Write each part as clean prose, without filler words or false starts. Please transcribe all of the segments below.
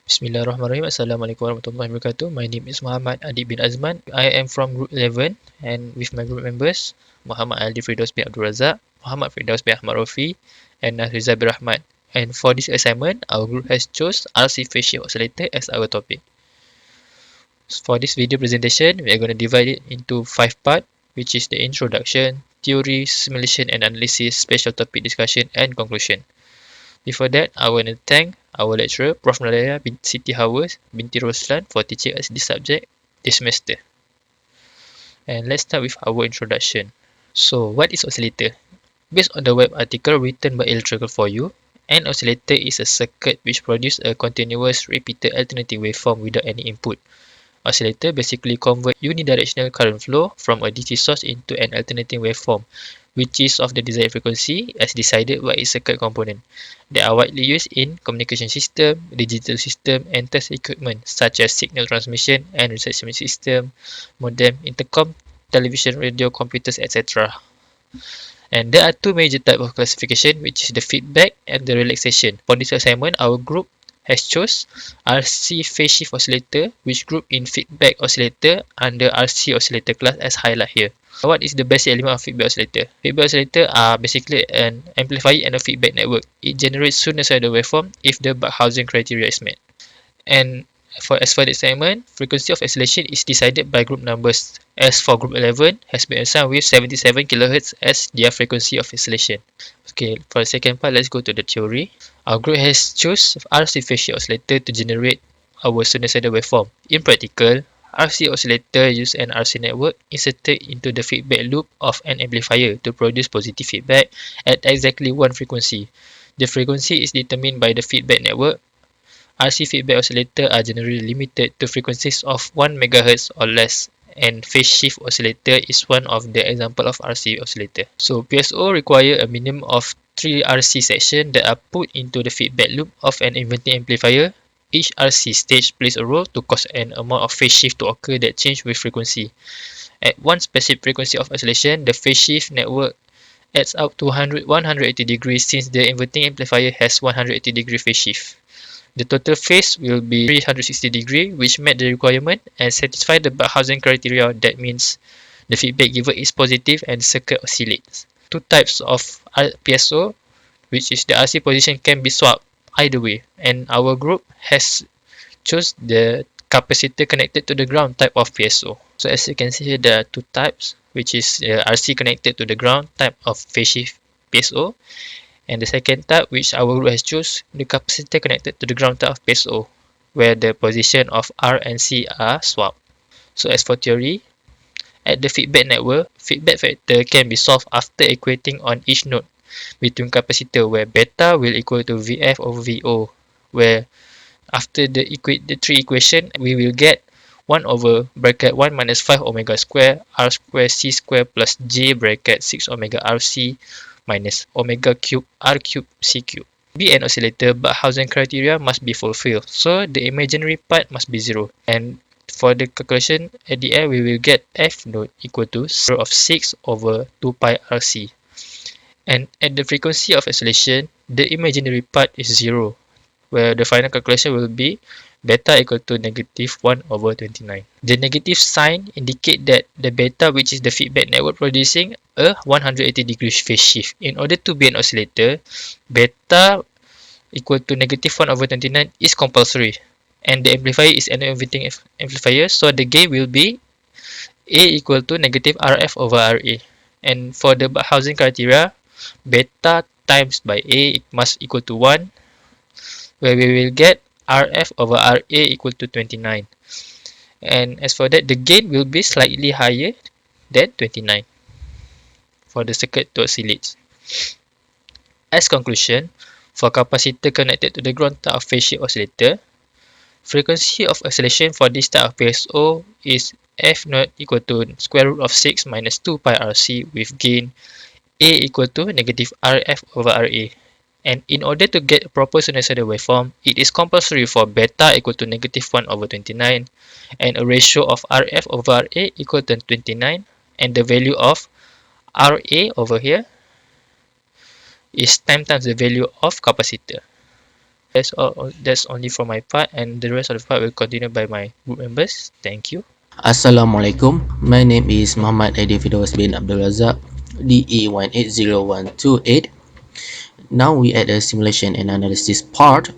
Bismillahirrahmanirrahim. Assalamualaikum warahmatullahi wabarakatuh. My name is Muhammad Adib bin Azman. I am from Group 11 and with my group members Muhammad Ali Firdaus bin Abdul Razak, Muhammad Firdaus bin Ahmad Rofi, and Nazriza bin Rahmat. And for this assignment, our group has chose RC phase shift oscillator as our topic. For this video presentation, we are going to divide it into 5 parts, which is the introduction, theory, simulation and analysis, special topic discussion, and conclusion. Before that, I want to thank our lecturer, Prof. Nalaya Siti Hawa binti Roslan for teaching us this subject this semester. And let's start with our introduction. So, what is oscillator? Based on the web article written by Electrical for You, an oscillator is a circuit which produces a continuous repeated alternating waveform without any input. Oscillator basically convert unidirectional current flow from a DC source into an alternating waveform, which is of the desired frequency as decided by its circuit component. They are widely used in communication system, digital system, and test equipment such as signal transmission and reception system, modem, intercom, television, radio, computers, etc. And there are two major types of classification, which is the feedback and the relaxation. For this assignment, our group has chose RC phase shift oscillator, which group in feedback oscillator under RC oscillator class as highlighted here. What is the basic element of feedback oscillator? Feedback oscillator are basically an amplifier and a feedback network. It generates sinusoidal waveform if the Barkhausen criteria is met. And as for the assignment, frequency of oscillation is decided by group numbers. As for group 11, has been assigned with 77 kHz as their frequency of oscillation. Okay, for the second part, let's go to the theory. Our group has chosen RC phase shift oscillator to generate our sinusoidal waveform. In practical, RC oscillator use an RC network inserted into the feedback loop of an amplifier to produce positive feedback at exactly one frequency. The frequency is determined by the feedback network. RC feedback oscillator are generally limited to frequencies of 1 MHz or less, and phase shift oscillator is one of the example of RC oscillator. So PSO require a minimum of 3 RC sections that are put into the feedback loop of an inverting amplifier. Each RC stage plays a role to cause an amount of phase shift to occur that change with frequency. At one specific frequency of oscillation, the phase shift network adds up to 180 degrees since the inverting amplifier has 180 degree phase shift. The total phase will be 360 degree, which met the requirement and satisfy the Barkhausen criteria. That means the feedback given is positive and the circuit oscillates. Two types of PSO, which is the RC position can be swapped either way, and our group has chose the capacitor connected to the ground type of PSO. So as you can see here, there are two types, which is RC connected to the ground type of phase shift PSO, and the second type, which our group has chosen, the capacitor connected to the ground type of PSO, where the position of R and C are swapped. So as for theory, at the feedback network, feedback factor can be solved after equating on each node between capacitor, where beta will equal to VF over VO, where after the three equation, we will get 1 over bracket 1 minus 5 omega square R square C square plus J bracket 6 omega RC minus omega cube R cube C cube. Be an oscillator, Barkhausen criteria must be fulfilled, so the imaginary part must be 0. And for the calculation, at the end we will get F node equal to 0 of 6 over 2 pi RC. And at the frequency of oscillation, the imaginary part is 0, where the final calculation will be beta equal to negative 1 over 29. The negative sign indicate that the beta, which is the feedback network, producing a 180 degrees phase shift. In order to be an oscillator, beta equal to negative 1 over 29 is compulsory, and the amplifier is an inverting amplifier, so the gain will be A equal to negative RF over RA. And for the Barkhausen criteria, beta times by A must equal to 1, where we will get RF over RA equal to 29. And as for that, the gain will be slightly higher than 29 for the circuit to oscillate. As conclusion, for capacitor connected to the ground type of phase shift oscillator, frequency of oscillation for this type of PSO is F naught equal to square root of 6 minus 2 pi RC with gain A equal to negative RF over RA. And in order to get a proper sinusoidal waveform, it is compulsory for beta equal to negative 1 over 29 and a ratio of RF over RA equal to 29, and the value of RA over here is times the value of capacitor. That's all. That's only for my part, and the rest of the part will continue by my group members. Thank you. Assalamualaikum. My name is Muhammad Adi Firdaus bin Abdul Razak, DE180128. Now we add a simulation and analysis part,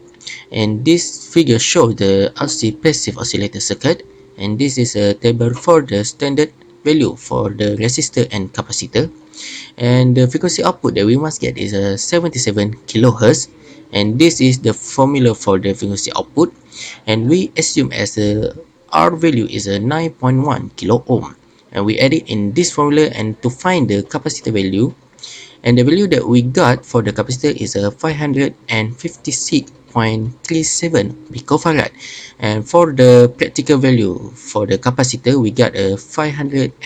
and this figure shows the RC passive oscillator circuit, and this is a table for the standard value for the resistor and capacitor, and the frequency output that we must get is a 77 kilohertz, and this is the formula for the frequency output, and we assume as a R value is a 9.1 kilo ohm, and we add it in this formula, and to find the capacitor value, and the value that we got for the capacitor is a 556.37 picofarad, and for the practical value for the capacitor we got a 560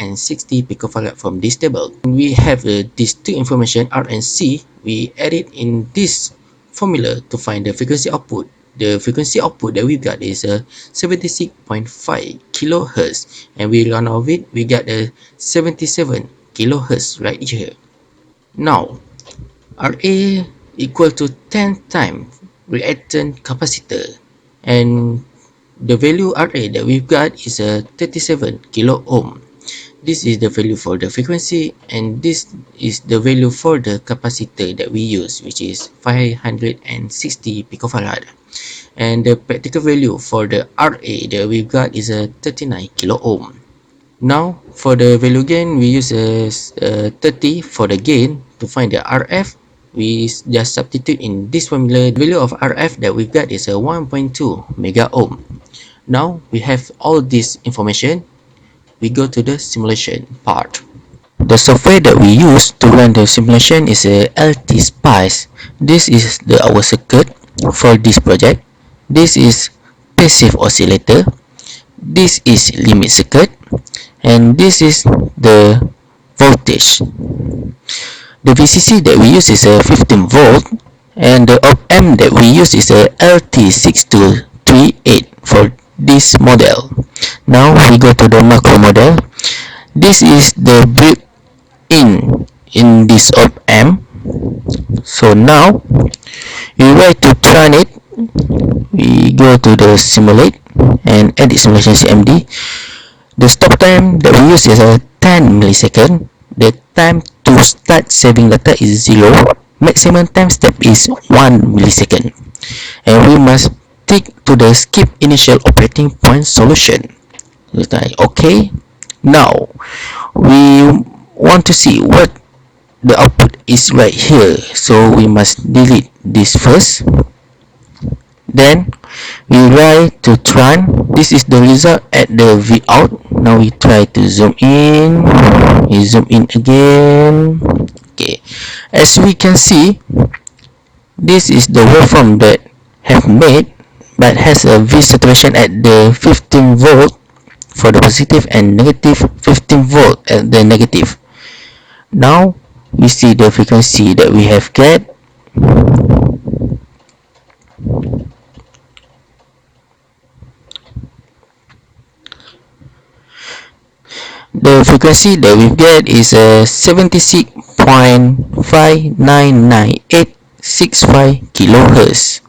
picofarad from this table. We have these two information R and C. We add it in this formula to find the frequency output. The frequency output that we got is a 76.5 kilohertz, and we run out of it, we got a 77 kilohertz right here. Now, Ra equal to 10 times reactant capacitor, and the value Ra that we've got is a 37 kilo ohm. This is the value for the frequency, and this is the value for the capacitor that we use, which is 560 picofarad. And the practical value for the Ra that we've got is a 39 kilo ohm. Now for the value gain, we use a 30 for the gain. To find the RF, we just substitute in this formula. The value of RF that we've got is a 1.2 mega ohm. Now we have all this information. We go to the simulation part. The software that we use to run the simulation is a LT Spice. This is our circuit for this project. This is passive oscillator. This is limit circuit, and this is the voltage. The VCC that we use is a 15 volt, and the op amp that we use is a LT6238 for this model. Now we go to the macro model. This is the built-in this op amp. So now we try to run it. We go to the simulate and edit simulation CMD. The stop time that we use is a 10 millisecond. The time to start saving data is 0. Maximum time step is 1 millisecond. And we must stick to the skip initial operating point solution. Okay. Now we want to see what the output is right here. So we must delete this first. Then we try to run. This is the result at the V out. Now we try to zoom in. We zoom in again. Okay, as we can see, this is the waveform that have made, but has a V saturation at the 15 volt for the positive and negative 15 volt at the negative. Now we see the frequency that we have get. The frequency that we get is a 76.599865 kilohertz.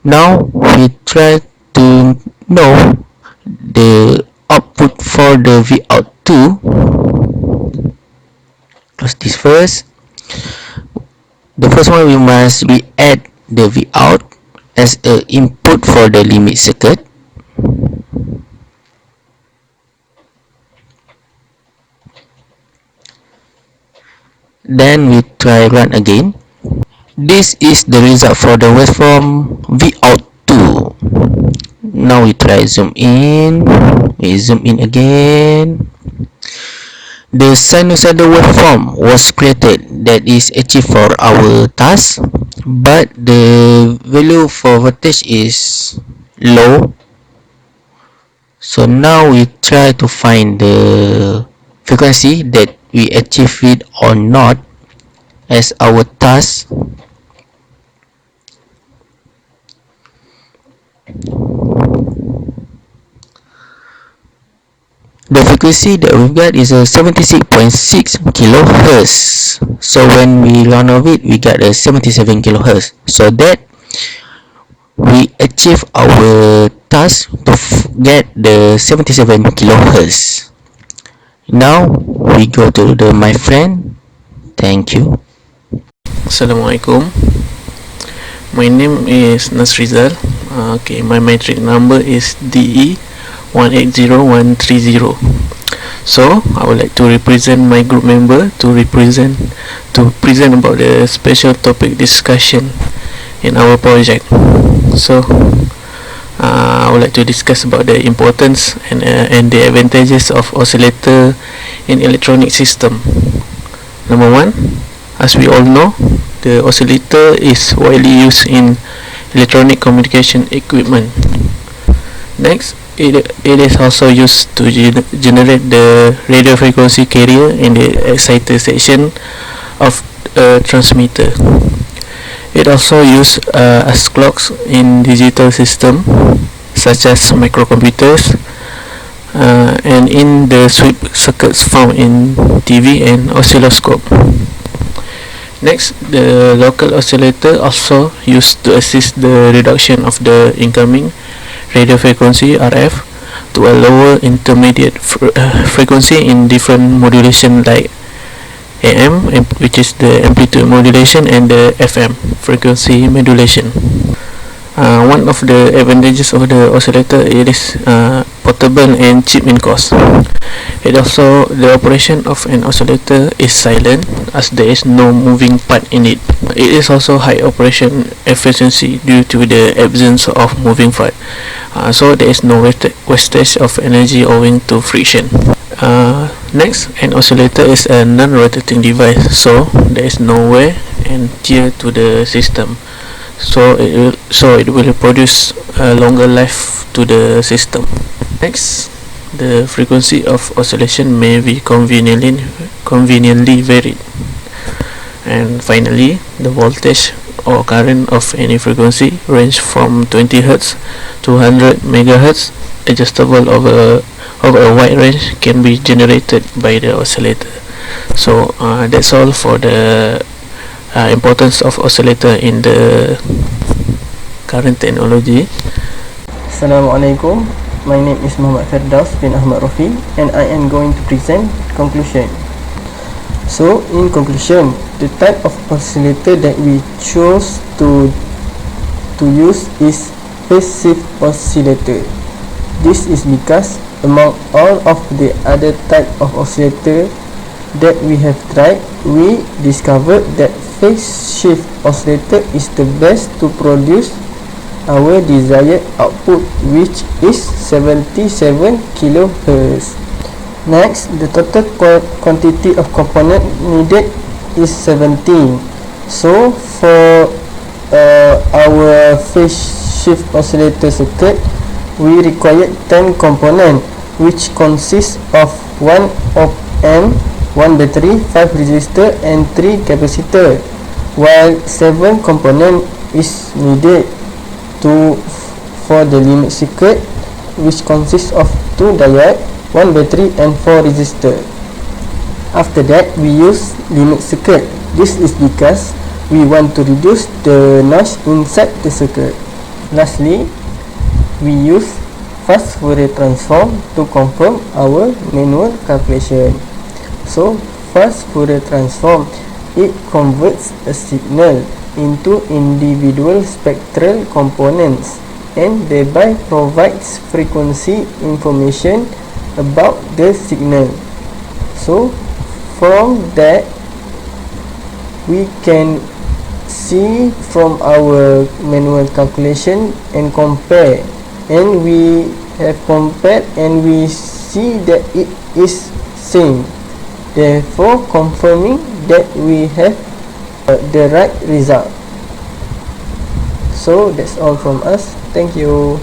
Now we try to know the output for the V out 2. Close this first. The first one, we must add the V out as a input for the limit circuit. Then we try run again. This is the result for the waveform V out 2. Now we try zoom in. We zoom in again. The sinusoidal waveform was created that is achieved for our task, but the value for voltage is low. So now we try to find the frequency that we achieve it or not as our task. The frequency that we've got is a 76.6 kilohertz. So when we run of it, we got a 77 kilohertz. So that we achieve our task to get the 77 kilohertz. Now we go to the my friend. Thank you. Assalamualaikum. My name is Nasrizal. My metric number is DE180130. So I would like to represent my group member to present about the special topic discussion in our project. So I would like to discuss about the importance and the advantages of oscillator in electronic system. Number one, as we all know, the oscillator is widely used in electronic communication equipment. Next, it is also used to generate the radio frequency carrier in the exciter section of a transmitter. It also used as clocks in digital system such as microcomputers and in the sweep circuits found in TV and oscilloscope. Next, the local oscillator also used to assist the reduction of the incoming radio frequency RF to a lower intermediate frequency in different modulation like AM, which is the amplitude modulation, and the FM, frequency modulation. One of the advantages of the oscillator, it is portable and cheap in cost. The operation of an oscillator is silent as there is no moving part in it. It is also high operation efficiency due to the absence of moving part. So there is no wastage of energy owing to friction. Next, an oscillator is a non-rotating device, so there is no wear and tear to the system. So it will produce a longer life to the system. Next, the frequency of oscillation may be conveniently varied. And finally, the voltage or current of any frequency range from 20 Hz to 100 MHz, adjustable over a wide range, can be generated by the oscillator. So that's all for the importance of oscillator in the current technology. Assalamualaikum. My name is Muhammad Firdaus bin Ahmad Rafi, and I am going to present conclusion. So in conclusion, the type of oscillator that we chose to use is phase shift oscillator. This is because among all of the other type of oscillator that we have tried, we discovered that phase shift oscillator is the best to produce our desired output, which is 77 kHz. Next, the total quantity of component needed is 17. So for our phase shift oscillator circuit, we required 10 component, which consists of 1 op-amp, 1 battery, 5 resistor and 3 capacitor, while 7 component is needed for the limit circuit, which consists of 2 diode, 1 battery and 4 resistor. After that, we use limit circuit. This is because we want to reduce the noise inside the circuit. Lastly, we use fast Fourier transform to confirm our manual calculation. So fast Fourier transform, it converts a signal into individual spectral components and thereby provides frequency information about the signal. So from that, we can see from our manual calculation and compare, and we have compared and we see that it is same, therefore confirming that we have the right result. So that's all from us. Thank you.